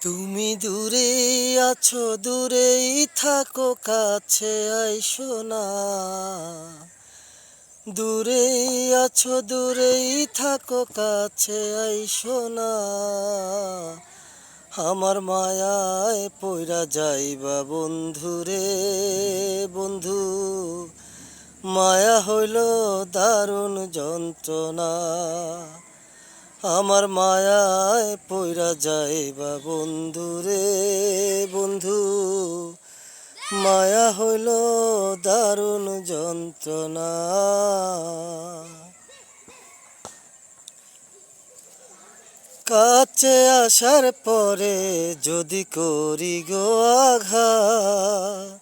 তুমি দূরে আছো, দূরেই থাকো, কাছে আইসো না। দূরেই আছো, দূরেই থাকো, কাছে আইসো না। আমার মায়ায় পইরা যাইবা বন্ধুরে বন্ধু। মায়া হইল দারুণ যন্ত্রণা। আমার মায়ায় পইরা যাইবা বন্ধুরে বন্ধু। মায়া হইল দারুণ যন্ত্রণা। কাছে আসার পরে যদি করি গো আঘাত,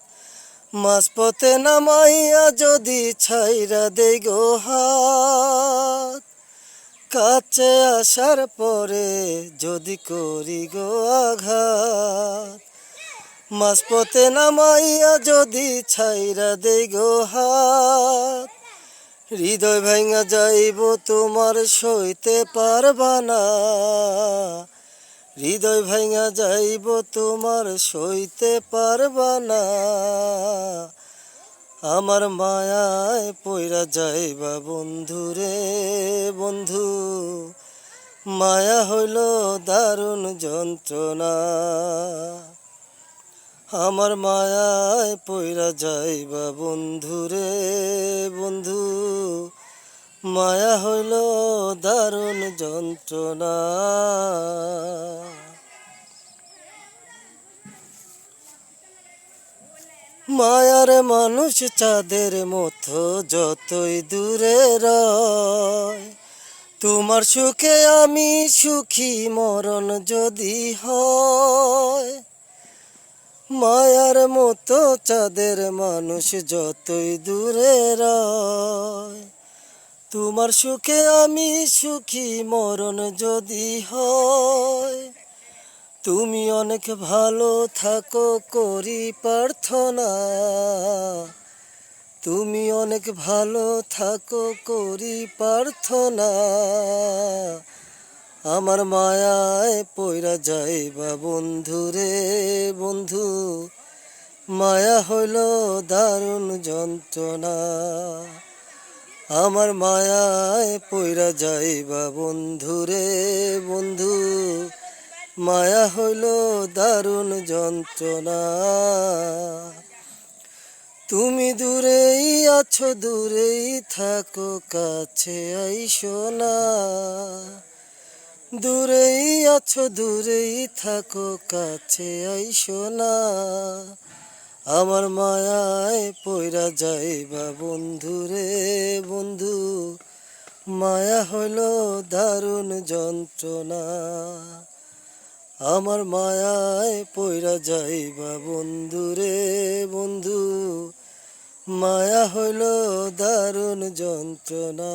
মাঝপথে নামাইয়া যদি ছাইরা দেই গো হাত। কাছে আসার পরে যদি করি গো আঘাত, মাঝপথে নামাইয়া যদি ছাইরা দেই গো হাত। হৃদয় ভাঙা যাইব তোমার সইতে পারবা না। হৃদয় ভাঙা যাইব তোমার সইতে পারবা না। আমার মায়ায় পইরা যাইবা বন্ধুরে বন্ধু। মায়া হইল দারুণ যন্ত্রণা। আমার মায়ায় পইরা যাইবা বন্ধুরে বন্ধু। মায়া হইল দারুণ যন্ত্রণা। মায়ার মানুষ চাঁদের মতো যতই দূরে রয়, তোমার সুখে আমি সুখী মরণ যদি হয়। মায়ার মতো চাঁদের মানুষ যতই দূরে রয়, তোমার সুখে আমি সুখী মরণ যদি হয়। তুমি অনেক ভালো থাকো করি প্রার্থনা। তুমি অনেক ভালো থাকো করি প্রার্থনা। আমার মায়ায় পইরা যাইবা বন্ধুরে বন্ধু। মায়া হইল দারুণ যন্ত্রণা। আমার মায়ায় পইরা যাইবা বন্ধুরে বন্ধু। মায়া হইল দারুণ যন্ত্রণা। তুমি দূরেই আছো, দূরেই থাকো, কাছে আইসো না। দূরেই আছো, দূরেই থাকো, কাছে আইসো না। আমার মায়ায় পইরা যাইবা বন্ধুরে বন্ধু। মায়া হইল দারুণ যন্ত্রণা। আমার মায়ায় পইরা যাইবা বন্ধুরে বন্ধু। মায়া হইল দারুণ যন্ত্রণা।